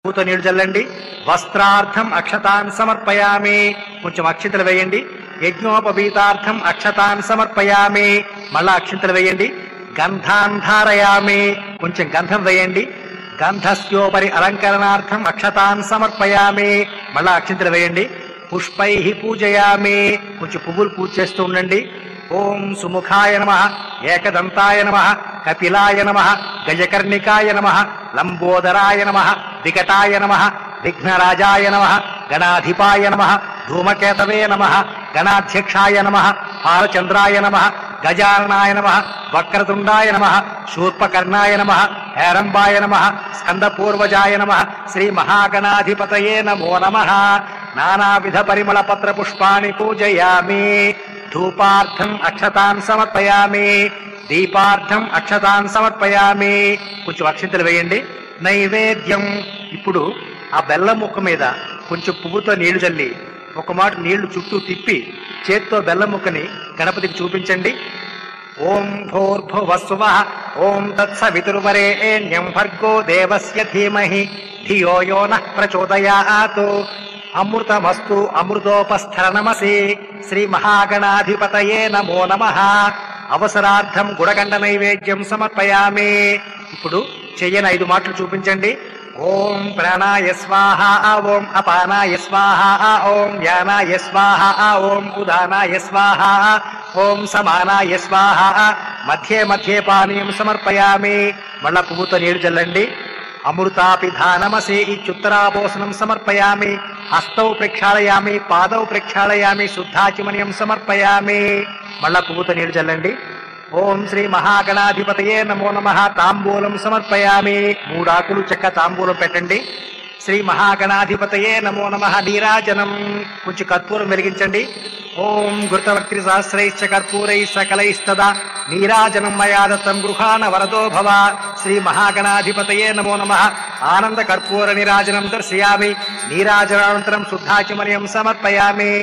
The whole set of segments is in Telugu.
పూత నీళ్లు చల్లండి. వస్త్రార్థం అక్షతాన్ సమర్పయామి, కొంచెం అక్షింతలు వేయండి. యజ్ఞోపవీతార్థం అక్షతాన్ సమర్పయామి, మళ్ళా అక్షింతలు వేయండి. గంధాన్ ధారయామి, కొంచెం గంధం వేయండి. గంధస్యోపరి అలంకరణార్థం అక్షతాన్ సమర్పయామి, మళ్ళా అక్షింతలు వేయండి. పుష్పై పూజయామి, కొంచెం పువ్వులు పూజ చేస్తూ ఉండండి. ఓం సుముఖాయ నమః, ఏకదంతాయ నమః, కపిలాయ నమః, గజకర్ణికాయ నమః, లంబోదరాయ నమః, వికటాయ నమః, విఘ్నరాజాయ నమః, గణాధిపాయ నమః, ధూమకేతవే నమః, గణాధ్యక్షాయ నమః, భారచంద్రాయ నమః, గజాననాయ నమః, వక్రతుండాయ నమః, శూర్పకర్ణాయ నమః, హేరంబాయ నమః, స్కందపూర్వజాయ నమః, శ్రీ మహాగణాధిపతయే నమో నమః. నానావిధ పరిమళ పత్ర పుష్పాణి పూజయామి. ధూపార్థం అక్షతాన్ సమర్పయామి, దీపార్థం అక్షతాన్ సమర్పయామి, కొంచెం అక్షింతలు వేయండి. నైవేద్యం, ఇప్పుడు ఆ బెల్లం ముక్క మీద కొంచెం పువ్వుతో నీళ్లు చల్లి ఒక మాట నీళ్లు చుట్టూ తిప్పి చేత్తో బెల్లం ముక్కని గణపతికి చూపించండి. ఓం భూర్భువస్సువః ఓం తత్సవితుర్వరేణ్యం భర్గో దేవస్య ధీమహి ధియో యో నః ప్రచోదయాత్. అమృతమస్తు అమృతోపస్థరణమసి. శ్రీ మహాగణాధిపతయే నమో నమః. అవసరార్థం గుడగండ నైవేద్యం సమర్పయామి. ఇప్పుడు చెయ్యని 5 మాటలు చూపించండి. ఓం ప్రాణాయ స్వాహ, ఓం అపానాయ స్వాహ, ఓం యానాయ స్వాహ, ఓం ఉదానాయ స్వాహ, ఓం సమానాయ స్వాహ. మధ్యే మధ్యే పానీయం సమర్పయామి, మళ్ళా పువ్వుతో నీళ్లు చల్లండి. అమృతాపిధానమసి ఇత్యుత్తరాపోసనం సమర్పయామి. హస్తౌ ప్రక్షాళయామి, పాదౌ ప్రక్షాళయామి, శుద్ధాచిమనియం సమర్పయామి, మళ్ళా పువ్వుతో నీళ్లు చల్లండి. ఓం శ్రీ మహాగణాధిపతయే నమో నమః. తాంబూలం సమర్పయామి, 3 ఆకులు చెక్క తాంబూలం పెట్టండి. శ్రీ మహాగణాధిపతయే నమో నమః. నీరాజనం, కొంచెం కర్పూరం వెలిగించండి. ఓం ఘృతవక్త్రి సహస్రైశ్చ కర్పూరై సకలైస్తదా నీరాజనం మయా దత్తం గృహాణ వరదో భవ. శ్రీ మహాగణాధిపతయే నమో నమః. ఆనంద కర్పూర నీరాజనం దర్శయామి. నీరాజనానంతరం శుద్ధాచమనియం సమర్పయామి.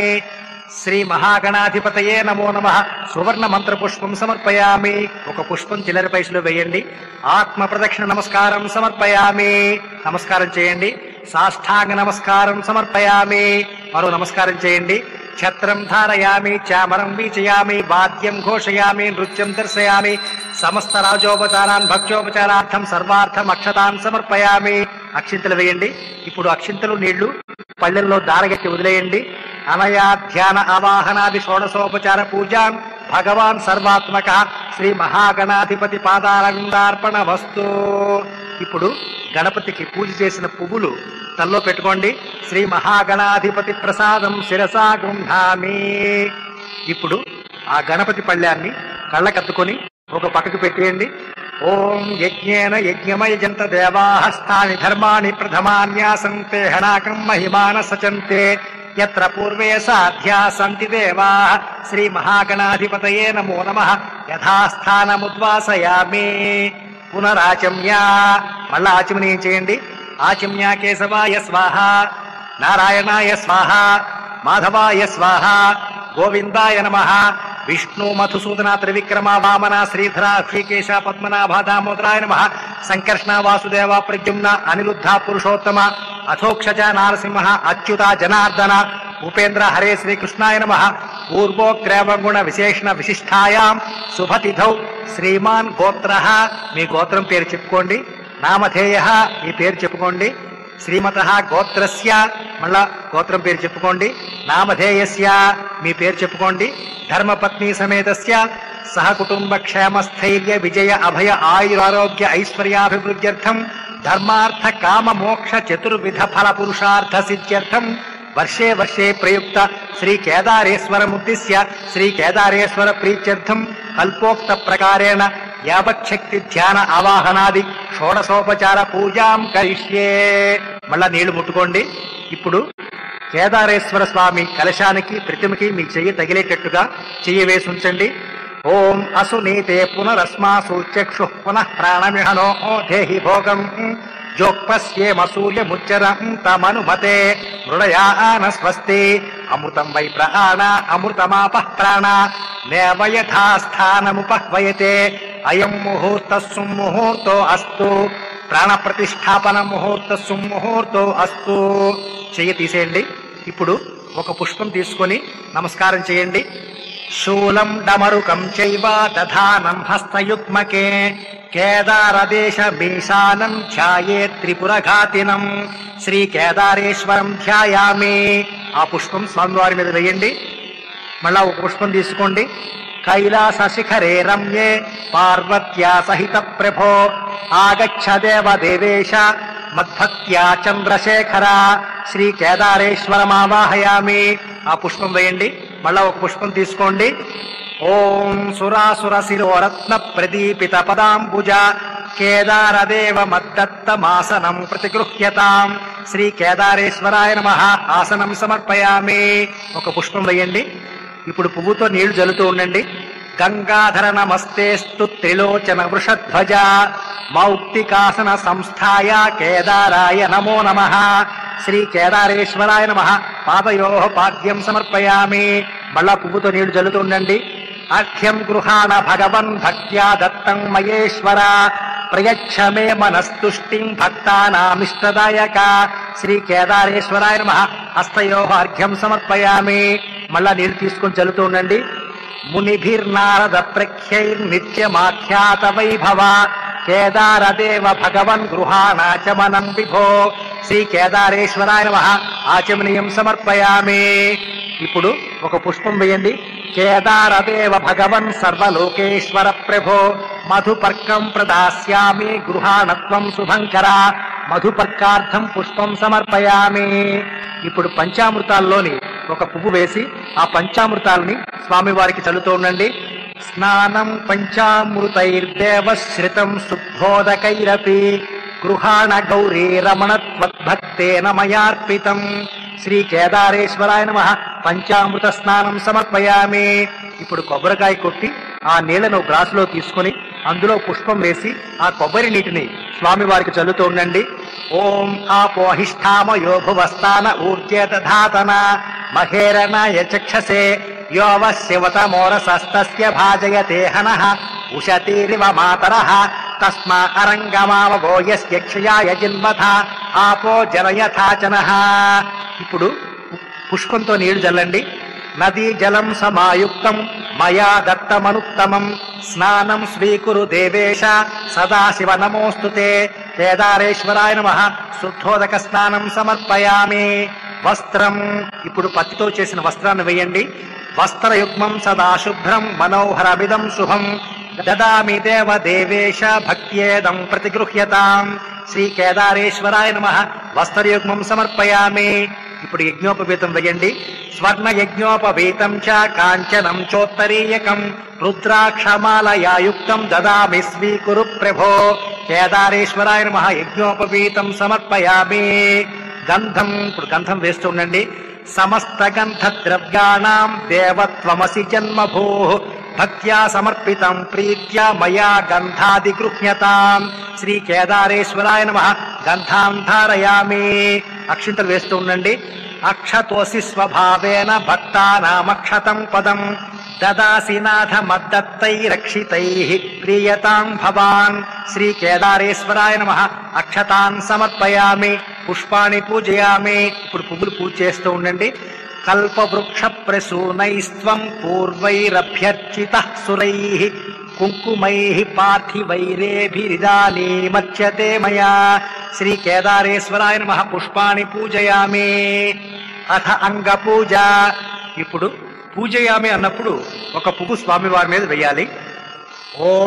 శ్రీ మహాగణాధిపతయే నమో నమః. సువర్ణ మంత్ర పుష్పం సమర్పయామి, ఒక పుష్పం చిల్లర పైసలు వేయండి. ఆత్మ ప్రదక్షిణ నమస్కారం సమర్పయామి, నమస్కారం చేయండి. సాష్టాంగ నమస్కారం సమర్పయామి, మరో నమస్కారం చేయండి. ఛత్రం ధారయామి, చామరం వీచయామి, వాద్యం ఘోషయామి, నృత్యం దర్శయామి. సమస్త రాజోపచారాన్ భక్త్యోపచారార్థం సర్వార్థం అక్షతాన్ సమర్పయామి. అక్షింతలు వేయండి. ఇప్పుడు అక్షింతలు నీళ్లు పళ్ళెల్లో దారగట్టి వదిలేయండి. అనయా ధ్యాన ఆవాహనాది షోడశోపచార పూజాం భగవాన్ సర్వాత్మక శ్రీ మహాగణాధిపతి పాదారవిందార్పణ వస్తు. ఇప్పుడు గణపతికి పూజ చేసిన పువ్వులు తల్లో పెట్టుకోండి. శ్రీ మహాగణాధిపతి ప్రసాదం శిరసా గృహామి. ఇప్పుడు ఆ గణపతి పళ్ళ్యాన్ని కళ్ళకత్తుకొని ఒక పక్కకు పెట్టేయండి. ఓం యజ్ఞేన యజ్ఞమయజంత దేవాహస్తాని ధర్మాణి ప్రథమాన్యాసంతే హనాకం మహిమాన సచంతే యత్ర పూర్వే సాధ్యా సంతి దేవా. శ్రీ మహాగణాధిపతయే నమో నమః. యథాస్థానముద్వాసయామి. పునరాచమ్య, మళ్ళా ఆచమనీయం చేయండి. ఆచమ్య కేశవాయ స్వాహ, నారాయణాయ స్వాహ, మాధవాయ స్వాహ, గోవిందాయ నమః. విష్ణు మధుసూదన త్రివిక్రమ వామన శ్రీధర శ్రీకేశ పద్మనాభ దామోదరాయ నమః. సంకర్షణ వాసుదేవ ప్రద్యుమ్న అనిరుద్ధ పురుషోత్తమ అథోక్షజ నారసింహ అచ్యుత జనార్దన ఉపేంద్ర హరే శ్రీకృష్ణాయ నమః. పూర్వోక్రేవగుణ విశేషణ విశిష్టాయాం శుభతిథౌ శ్రీమాన్ గోత్ర, మీ గోత్రం పేరు చెప్పుకోండి. నామధేయ, మీ పేరు చెప్పుకోండి. శ్రీమత గోత్రస్య, మళ్ళా గోత్రం పేరు చెప్పుకోండి. నామధేయస్య, మీ పేరు చెప్పుకోండి. ధర్మపత్ని సమేతస్య సహ కుటుంబ క్షేమ స్థైర్య విజయ అభయ ఆయురారోగ్య ఐశ్వర్యాభివృద్ధ్యర్థం ధర్మార్థ కామ మోక్ష చతుర్విధ ఫల పురుషార్థ సిద్ధ్యర్థం వర్షే వర్షే ప్రయుక్త శ్రీ కేదారేశ్వరముద్దిశ్య శ్రీ కేదారేశ్వర ప్రీత్యర్థం కల్పోక్త ప్రకారేణ యావచ్చక్తి ధ్యాన ఆవాహనాది షోడశోపచార పూజాం కరిష్యే. మళ్ళా నీళ్లు ముట్టుకోండి. ఇప్పుడు కేదారేశ్వర స్వామి కలశానికి ప్రతిమకి మీ చెయ్యి తగిలేటట్టుగా చెయ్యి వేసి ఉంచండి. ఓం అసునీతే పునరస్మాసు చక్షు పునః ప్రాణమిహనో దేహి భోగం జోక్పశ్యేమసూర్యముచ్చరం తమనుమతే మృడయాన స్వస్తి. అమృతం వై ప్రాణ అమృతమాపః ప్రాణ నేవ యథాస్థానముపహ్వయతే. అయం ముహూర్త సుముహూర్తో అస్తు. ప్రాణ ప్రతిష్టాపన ముహూర్త సుముహూర్తో అస్తు. చెయ్యి తీసేయండి. ఇప్పుడు ఒక పుష్పం తీసుకొని నమస్కారం చేయండి. శూలం డమరుకం చైవ దధానం హస్తయుగ్మకే కేదారదేశ మీశానం ధ్యాయే త్రిపురఘాతినం. శ్రీ కేదారేశ్వరం ధ్యాయామి. ఆ పుష్పం స్వామివారి మీద వేయండి. మళ్ళా ఒక పుష్పం తీసుకోండి. కైలాస శిఖరే రమ్యే పార్వత్యా సహిత ప్రభో ఆగచ్చ దేవ దేవేశ మద్భక్త్యా చంద్రశేఖర. శ్రీ కేదారేశ్వరమావాహయామి. ఆ పుష్పం వేయండి. మళ్ళా ఒక పుష్పం తీసుకోండి. ఓం సురాసుర శిరోరత్న ప్రదీపిత పదాంబుజ కేదారదేవ మద్దత్తమాసనం ప్రతిగృహ్యతాం. శ్రీ కేదారేశ్వరాయ నమః. ఆసనం సమర్పయామి. ఒక పుష్పం వేయండి. ఇప్పుడు పువ్వుతో నీళ్లు జల్లుతూ ఉండండి. గంగాధర నమస్తేస్తు త్రిలోచన వృషధ్వజ మౌక్తికాసన సంస్థాయ కేదారాయ నమో నమః. శ్రీ కేదారేశ్వరాయ నమః. పాదయోః పాద్యం సమర్పయామి. మళ్ళా పువ్వుతో నీళ్లు జల్లుతూ ఉండండి. అర్ఘ్యం గృహాణ భగవన్ భక్త్యా దత్తం మయేశ్వర ప్రయచ్చ మే మనస్తుష్టిం భక్తానామిష్టదాయక. శ్రీ కేదారేశ్వరాయ నమః. హస్తయోః అర్ఘ్యం సమర్పయామి. మళ్ళా నీళ్లు తీసుకొని చల్లుతూ ఉండండి. మునిభిర్నారద ప్రఖ్యైర్నిత్యమాఖ్యాత వైభవ కేదారదేవ భగవన్ గృహాణాచమనం విభో. శ్రీ కేదారేశ్వరాయ నమః. ఆచమనీయం సమర్పయామి. ఇప్పుడు ఒక పుష్పం వేయండి. కేదారదేవ భగవన్ సర్వలోకేశ్వర ప్రభో మధుపర్కం ప్రదాస్యామి గృహాణత్వం శుభంకర. మధుపర్కార్థం పుష్పం సమర్పయామి. ఇప్పుడు పంచామృతాల్లోని ఒక పువ్వు వేసి ఆ పంచామృతాలని స్వామివారికి చల్లుతూ ఉండండి. స్నానం పంచామృతైర్దేవశ్రితం శుద్ధోదకైరపి గృహాణ గౌరీ రమణత్వద్భక్తేన మయార్పితం. శ్రీ కేదారేశ్వరాయ నమః. పంచామృత స్నానం సమర్పయామి. ఇప్పుడు కొబ్బరికాయ కొట్టి ఆ నీళ్లను గ్లాసులో తీసుకుని అందులో పుష్పం వేసి ఆ కొబ్బరి నీటిని స్వామివారికి చల్లుతూ ఉండండి. ఓం ఆపోహిష్ఠామయో భువస్థాన ఊర్జే దధాతన మహేరణాయ చక్షసే యోవ శివతమోరసస్తస్య భాజయతే హనః ఉషతీరివ మాతరః తస్మా అరంగమావగో యస్య క్షయాయ జిన్మథ ఆపో జలయథాచనః. ఇప్పుడు పుష్పంతో నీళ్లు జల్లండి. నదీ జలం సమాయుక్తం మయా దత్తమనుత్తమం స్నానం స్వీకురు దేవేశ సదాశివ నమోస్తుతే. కేదారేశ్వరాయ నమః. శుద్ధోదక స్నానం సమర్పయామి. వస్త్రం. ఇప్పుడు పత్తితో చేసిన వస్త్రాన్ని వేయండి. వస్త్రయుగ్మం సదా శుభ్రం మనోహరమిదం శుభం దదామి దేవ దేవేశ భక్త్యేదం ప్రతిగృహ్యతాం. శ్రీ కేదారేశ్వరాయ నమః. వస్త్రయుగ్మం సమర్పయామి. ఇప్పుడు యజ్ఞోపవీతం వేయండి. స్వర్ణ యజ్ఞోపవీతం చ కాంచనం చోత్తరీయకం రుద్రాక్షమాలయాయుక్తం దదామి స్వీకురు ప్రభో. కేదారేశ్వరాయ నమః. యజ్ఞోపవీతం సమర్పయామి. గంధం. ఇప్పుడు గంధం వేస్తూ ఉండండి. సమస్త గంధ ద్రవ్యాణం దేవత్వమసి జన్మభూ భక్త్యా సమర్పితం ప్రీత్యా మయా గంధాది గృహ్యతాం. శ్రీ కేదారేశ్వరాయ నమః. గంధాం ధారయామి. అక్షింతలు వేస్తూ ఉండండి. అక్షతోసి స్వభావేన భక్తానామక్షతం పదం దదాసి నాథ మద్దత్తై రక్షితై ప్రియతాం భవాన్. శ్రీ కేదారేశ్వరాయ నమః. అక్షతాన్ సమర్పయామి. పుష్పాణి పూజయామి. ఇప్పుడు పువ్వులు పూజ చేస్తూ ఉండండి. కల్పవృక్ష ప్రసూనైస్త్వం పూర్వైరభ్యర్చితః సురైః కుంకుమైః పార్థివైరేభిరిదానీమర్చ్యతే మయా. శ్రీ కేదారేశ్వరాయ నమః. పుష్పాణి పూజయామి. అథ అంగపూజ. ఇప్పుడు పూజయామి అన్నప్పుడు ఒక పువ్వు స్వామివారి మీద వేయాలి. ఓ